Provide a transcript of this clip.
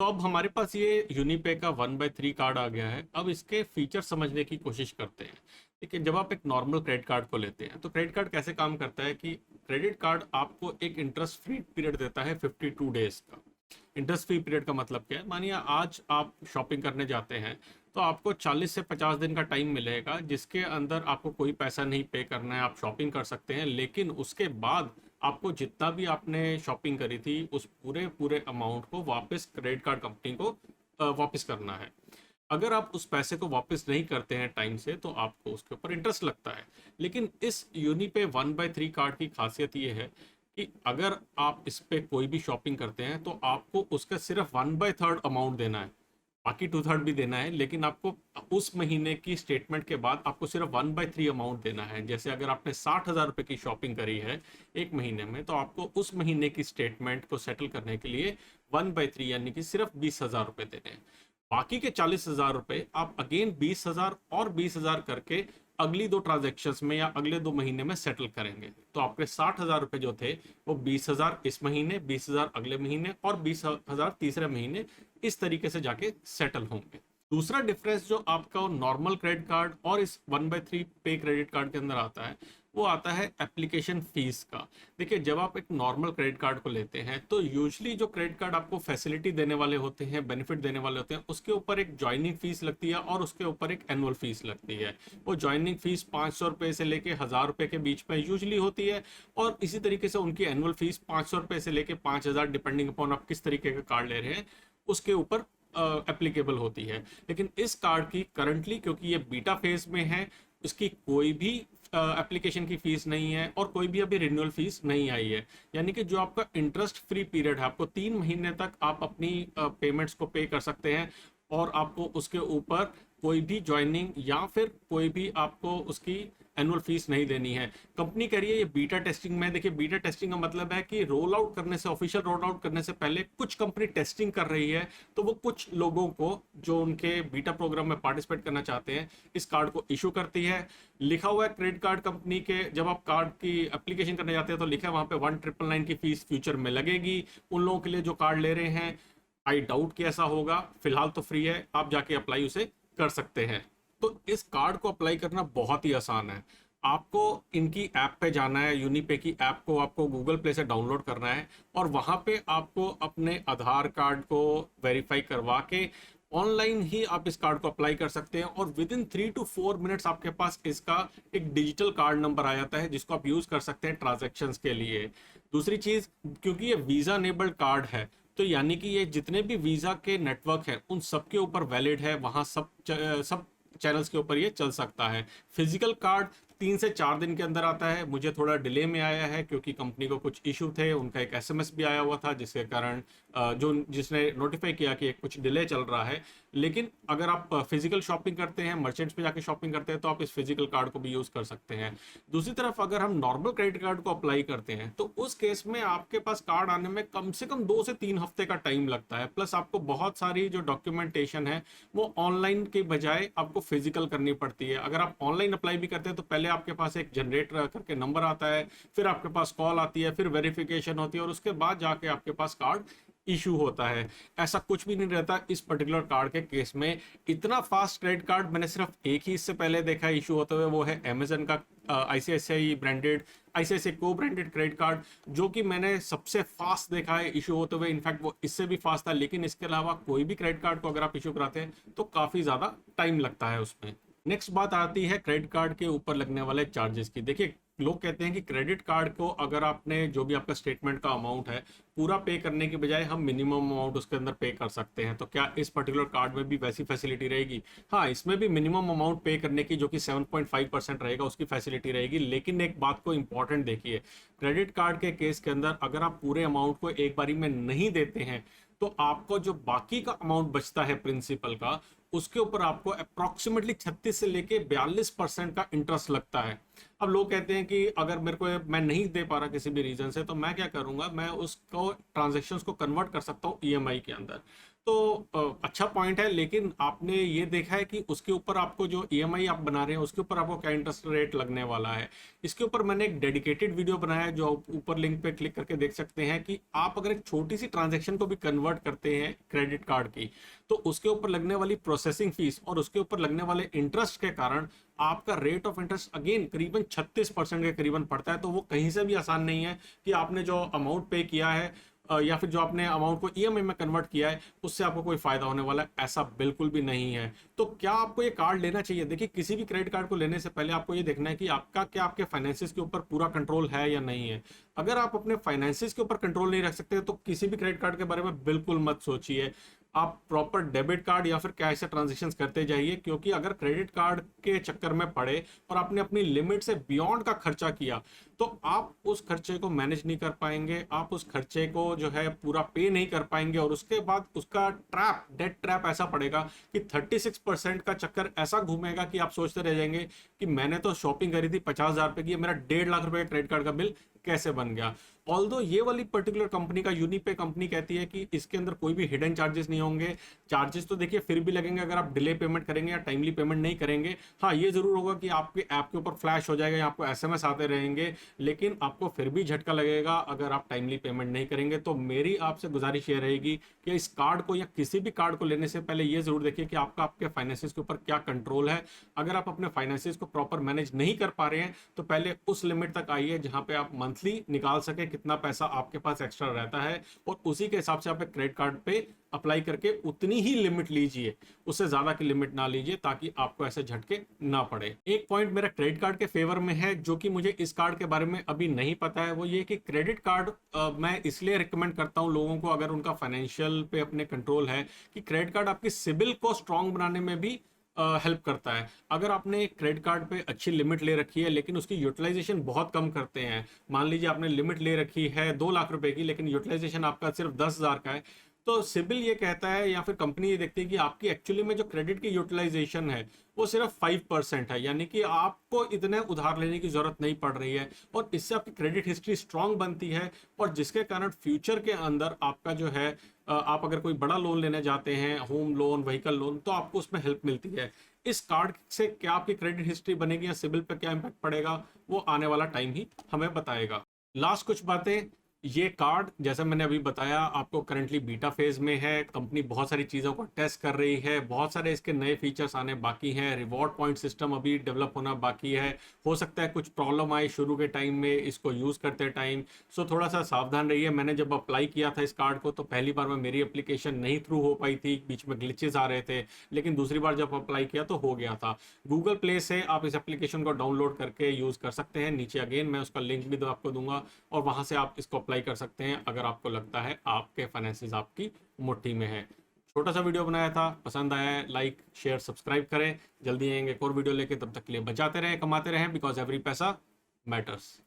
तो अब हमारे पास ये यूनिपे का 1/3 कार्ड आ गया है। अब इसके फीचर समझने की कोशिश करते हैं। देखिए, जब आप एक नॉर्मल क्रेडिट कार्ड को लेते हैं तो क्रेडिट कार्ड कैसे काम करता है कि क्रेडिट कार्ड आपको एक इंटरेस्ट फ्री पीरियड देता है 52 डेज का। इंटरेस्ट फ्री पीरियड का मतलब क्या है? मानिए आज आप शॉपिंग करने जाते हैं तो आपको 40 से 50 दिन का टाइम मिलेगा जिसके अंदर आपको कोई पैसा नहीं पे करना है, आप शॉपिंग कर सकते हैं। लेकिन उसके बाद आपको जितना भी आपने शॉपिंग करी थी उस पूरे पूरे अमाउंट को वापस क्रेडिट कार्ड कंपनी को वापस करना है। अगर आप उस पैसे को वापस नहीं करते हैं टाइम से तो आपको उसके ऊपर इंटरेस्ट लगता है। लेकिन इस यूनिपे 1/3 कार्ड की खासियत ये है कि अगर आप इस पे कोई भी शॉपिंग करते हैं तो आपको उसका सिर्फ 1/3 अमाउंट देना है। बाकी 2/3 भी देना है, लेकिन आपको उस महीने की स्टेटमेंट के बाद आपको सिर्फ 1/3 अमाउंट देना है। जैसे अगर आपने 60,000 रुपये की शॉपिंग करी है एक महीने में तो आपको उस महीने की स्टेटमेंट को सेटल करने के लिए 1/3 यानी कि सिर्फ 20,000 रुपये देने हैं। बाकी के 40,000 रुपये आप अगेन 20,000 और 20,000 करके अगली दो ट्रांजेक्शन्स में या अगले 2 महीने में सेटल करेंगे। तो आपके 60,000 रुपये जो थे वो 20,000 इस महीने, 20,000 अगले महीने और 20,000 तीसरे महीने इस तरीके से जाके सेटल होंगे। दूसरा डिफरेंस जो आपका नॉर्मल क्रेडिट कार्ड और इस 1/3 पे क्रेडिट कार्ड के अंदर आता है वो आता है एप्लीकेशन फीस का। देखिए, जब आप एक नॉर्मल क्रेडिट कार्ड को लेते हैं तो यूजली जो क्रेडिट कार्ड आपको फैसिलिटी देने वाले होते हैं, बेनिफिट देने वाले होते हैं, उसके ऊपर एक ज्वाइनिंग फीस लगती है और उसके ऊपर एक एनुअल फीस लगती है। वो ज्वाइनिंग फीस 500 रुपये से लेके 1,000 रुपये के बीच में यूजली होती है। और इसी तरीके से उनकी एनुअल फीस 500 रुपये से लेके 5,000, डिपेंडिंग अपॉन आप किस तरीके का कार्ड ले रहे हैं उसके ऊपर एप्लीकेबल होती है। लेकिन इस कार्ड की करंटली, क्योंकि ये बीटा फेज में है, इसकी कोई भी एप्लीकेशन की फीस नहीं है और कोई भी अभी रिन्यूअल फीस नहीं आई है। यानी कि जो आपका इंटरेस्ट फ्री पीरियड है, आपको 3 महीने तक आप अपनी पेमेंट्स को पे कर सकते हैं और आपको उसके ऊपर कोई भी ज्वाइनिंग या फिर कोई भी आपको उसकी एनुअल फीस नहीं देनी है। कंपनी कह रही है ये बीटा टेस्टिंग में। देखिए, बीटा टेस्टिंग का मतलब है कि रोल आउट करने से, ऑफिशियल रोल आउट करने से पहले कुछ कंपनी टेस्टिंग कर रही है। तो वो कुछ लोगों को जो उनके बीटा प्रोग्राम में पार्टिसिपेट करना चाहते हैं इस कार्ड को इशू करती है। लिखा हुआ है क्रेडिट कार्ड कंपनी के, जब आप कार्ड की एप्लीकेशन करने जाते हैं तो लिखा है वहां पे 1,999 की फीस फ्यूचर में लगेगी उन लोगों के लिए जो कार्ड ले रहे हैं। आई डाउट कि ऐसा होगा। फिलहाल तो फ्री है, आप जाके अप्लाई उसे कर सकते हैं। तो इस कार्ड को अप्लाई करना बहुत ही आसान है। आपको इनकी ऐप पे जाना है, यूनिपे की ऐप को आपको गूगल प्ले से डाउनलोड करना है और वहां पे आपको अपने आधार कार्ड को वेरीफाई करवा के ऑनलाइन ही आप इस कार्ड को अप्लाई कर सकते हैं। और विद इन 3 to 4 मिनट्स आपके पास इसका एक डिजिटल कार्ड नंबर आ जाता है जिसको आप यूज कर सकते हैं ट्रांजेक्शन्स के लिए। दूसरी चीज, क्योंकि ये वीजा अनेबल्ड कार्ड है तो यानी कि ये जितने भी वीजा के नेटवर्क है उन सब के ऊपर वैलिड है, वहां सब चैनल्स के ऊपर ये चल सकता है। फिजिकल कार्ड 3 से 4 दिन के अंदर आता है। मुझे थोड़ा डिले में आया है क्योंकि कंपनी को कुछ इशू थे, उनका एक एसएमएस भी आया हुआ था जिसके कारण जो जिसने नोटिफाई किया कि कुछ डिले चल रहा है। लेकिन अगर आप फिजिकल शॉपिंग करते हैं, मर्चेंट्स पे जाके शॉपिंग करते हैं तो आप इस फिजिकल कार्ड को भी यूज कर सकते हैं। दूसरी तरफ अगर हम नॉर्मल क्रेडिट कार्ड को अप्लाई करते हैं तो उस केस में आपके पास कार्ड आने में कम से कम 2 से 3 हफ्ते का टाइम लगता है। प्लस आपको बहुत सारी जो डॉक्यूमेंटेशन है वो ऑनलाइन के बजाय आपको फिजिकल करनी पड़ती है। अगर आप ऑनलाइन अप्लाई भी करते हैं तो पहले आपके पास एक जनरेट करके नंबर आता है, फिर आपके पास कॉल आती है, फिर वेरिफिकेशन होती है और उसके बाद जाके आपके पास कार्ड इशू होता है। ऐसा कुछ भी नहीं रहता इस पर्टिकुलर कार्ड के केस में। इतना फास्ट क्रेडिट कार्ड मैंने सिर्फ एक ही इससे पहले देखा है इशू होते हुए, वो है अमेजन का आईसीआईसीआई ब्रांडेड, आईसीआईसीआई को ब्रांडेड क्रेडिट कार्ड, जो कि मैंने सबसे फास्ट देखा है इशू होते हुए। इनफैक्ट वो इससे भी फास्ट था। लेकिन इसके अलावा कोई भी क्रेडिट कार्ड को अगर आप इशू कराते हैं तो काफी ज्यादा टाइम लगता है उसमें। नेक्स्ट बात आती है क्रेडिट कार्ड के ऊपर लगने वाले चार्जेस की। देखिए, लोग कहते हैं कि क्रेडिट कार्ड को अगर आपने जो भी आपका स्टेटमेंट का अमाउंट है पूरा पे करने के बजाय हम मिनिमम अमाउंट उसके अंदर पे कर सकते हैं। तो क्या इस पर्टिकुलर कार्ड में भी वैसी फैसिलिटी रहेगी? हाँ, इसमें भी मिनिमम अमाउंट पे करने की जो कि 7.5% रहेगा उसकी फैसिलिटी रहेगी। लेकिन एक बात को इंपॉर्टेंट देखिए, क्रेडिट कार्ड के केस के अंदर अगर आप पूरे अमाउंट को एक बारी में नहीं देते हैं तो आपको जो बाकी का अमाउंट बचता है प्रिंसिपल का, उसके ऊपर आपको अप्रोक्सीमेटली 36 से लेके 42% का इंटरेस्ट लगता है। अब लोग कहते हैं कि अगर मेरे को मैं नहीं दे पा रहा किसी भी रीजन से तो मैं क्या करूंगा, मैं उसको ट्रांजेक्शन्स को कन्वर्ट कर सकता हूँ ईएमआई के अंदर। तो अच्छा पॉइंट है, लेकिन आपने ये देखा है कि उसके ऊपर आपको जो ईएमआई आप बना रहे हैं उसके ऊपर आपको क्या इंटरेस्ट रेट लगने वाला है। इसके ऊपर मैंने एक डेडिकेटेड वीडियो बनाया है, जो आप ऊपर लिंक पे क्लिक करके देख सकते हैं कि आप अगर एक छोटी सी ट्रांजैक्शन को भी कन्वर्ट करते हैं क्रेडिट कार्ड की, तो उसके ऊपर लगने वाली प्रोसेसिंग फीस और उसके ऊपर लगने वाले इंटरेस्ट के कारण आपका रेट ऑफ इंटरेस्ट अगेन करीबन 36% के करीबन पड़ता है। तो वो कहीं से भी आसान नहीं है कि आपने जो अमाउंट पे किया है या फिर जो आपने अमाउंट को ईएमआई में कन्वर्ट किया है उससे आपको कोई फायदा होने वाला है, ऐसा बिल्कुल भी नहीं है। तो क्या आपको ये कार्ड लेना चाहिए? देखिए, किसी भी क्रेडिट कार्ड को लेने से पहले आपको ये देखना है कि आपका क्या आपके फाइनेंसिस के ऊपर पूरा कंट्रोल है या नहीं है। अगर आप अपने फाइनेंसिस के ऊपर कंट्रोल नहीं रख सकते तो किसी भी क्रेडिट कार्ड के बारे में बिल्कुल मत सोचिए। आप प्रॉपर डेबिट कार्ड या फिर कैश से ट्रांजेक्शन करते जाइए, क्योंकि अगर क्रेडिट कार्ड के चक्कर में पड़े और आपने अपनी लिमिट से बियॉन्ड का खर्चा किया तो आप उस खर्चे को मैनेज नहीं कर पाएंगे, आप उस खर्चे को जो है पूरा पे नहीं कर पाएंगे, और उसके बाद उसका ट्रैप, डेट ट्रैप ऐसा पड़ेगा कि 36% का चक्कर ऐसा घूमेगा कि आप सोचते रह जाएंगे कि मैंने तो शॉपिंग करी थी 50,000 रुपए की, मेरा 1.5 लाख रुपए का क्रेडिट कार्ड का बिल कैसे बन गया। ऑल्दो ये वाली पर्टिकुलर कंपनी का यूनिपे कंपनी कहती है कि इसके अंदर कोई भी हिडन चार्जेस नहीं होंगे। चार्जेस तो देखिए फिर भी लगेंगे अगर आप डिले पेमेंट करेंगे या टाइमली पेमेंट नहीं करेंगे। हाँ, ये जरूर होगा कि आपके ऐप के ऊपर फ्लैश हो जाएगा या आपको एसएमएस आते रहेंगे, लेकिन आपको फिर भी झटका लगेगा अगर आप टाइमली पेमेंट नहीं करेंगे। तो मेरी आपसे गुजारिश ये रहेगी कि इस कार्ड को या किसी भी कार्ड को लेने से पहले ये जरूर देखिए कि आपका आपके फाइनेंसिस के ऊपर क्या कंट्रोल है। अगर आप अपने फाइनेंसिस को प्रॉपर मैनेज नहीं कर पा रहे हैं तो पहले उस लिमिट तक आइए जहां पे आप मंथली निकाल सके कितना पैसा आपके पास एक्स्ट्रा रहता है, और उसी के हिसाब से आप एक क्रेडिट कार्ड पे अप्लाई करके उतनी ही लिमिट लीजिए, उससे ज्यादा की लिमिट ना लीजिए, ताकि आपको ऐसे झटके ना पड़े। एक पॉइंट मेरा क्रेडिट कार्ड के फेवर में है जो कि मुझे इस कार्ड के बारे में अभी नहीं पता है, वो ये कि क्रेडिट कार्ड मैं इसलिए रिकमेंड करता हूं लोगों को अगर उनका फाइनेंशियल पे अपने कंट्रोल है, कि क्रेडिट कार्ड आपकी सिबिल को स्ट्रांग बनाने में भी हेल्प करता है। अगर आपने क्रेडिट कार्ड पे अच्छी लिमिट ले रखी है लेकिन उसकी यूटिलाइजेशन बहुत कम करते हैं, मान लीजिए आपने लिमिट ले रखी है 2 लाख रुपए की लेकिन यूटिलाइजेशन आपका सिर्फ 10,000 का है, तो सिबिल ये कहता है या फिर कंपनी ये देखती है कि आपकी एक्चुअली में जो क्रेडिट की यूटिलाइजेशन है वो सिर्फ 5% है, यानी कि आपको इतने उधार लेने की जरूरत नहीं पड़ रही है, और इससे आपकी क्रेडिट हिस्ट्री स्ट्रांग बनती है, और जिसके कारण फ्यूचर के अंदर आपका जो है आप अगर कोई बड़ा लोन लेने जाते हैं, होम लोन, व्हीकल लोन, तो आपको उसमें हेल्प मिलती है। इस कार्ड से क्या आपकी क्रेडिट हिस्ट्री बनेगी या सिबिल पर क्या इंपैक्ट पड़ेगा वो आने वाला टाइम ही हमें बताएगा। लास्ट कुछ बातें, ये कार्ड जैसा मैंने अभी बताया आपको करंटली बीटा फेज में है, कंपनी बहुत सारी चीज़ों को टेस्ट कर रही है, बहुत सारे इसके नए फीचर्स आने बाकी हैं, रिवॉर्ड पॉइंट सिस्टम अभी डेवलप होना बाकी है, हो सकता है कुछ प्रॉब्लम आए शुरू के टाइम में इसको यूज़ करते टाइम, सो थोड़ा सा सावधान रहिए। मैंने जब अप्लाई किया था इस कार्ड को तो पहली बार में मेरी एप्लीकेशन नहीं थ्रू हो पाई थी, बीच में ग्लिचेस आ रहे थे, लेकिन दूसरी बार जब अप्लाई किया तो हो गया था। गूगल प्ले से आप इस एप्लीकेशन को डाउनलोड करके यूज़ कर सकते हैं, नीचे अगेन मैं उसका लिंक भी आपको दूंगा, और वहाँ से आप इसको अप्लाई कर सकते हैं अगर आपको लगता है आपके फाइनेंसेस आपकी मुट्ठी में है। छोटा सा वीडियो बनाया था, पसंद आया है लाइक शेयर सब्सक्राइब करें, जल्दी आएंगे एक और वीडियो लेके, तब तक के लिए बचाते रहें, कमाते रहें, बिकॉज एवरी पैसा मैटर्स।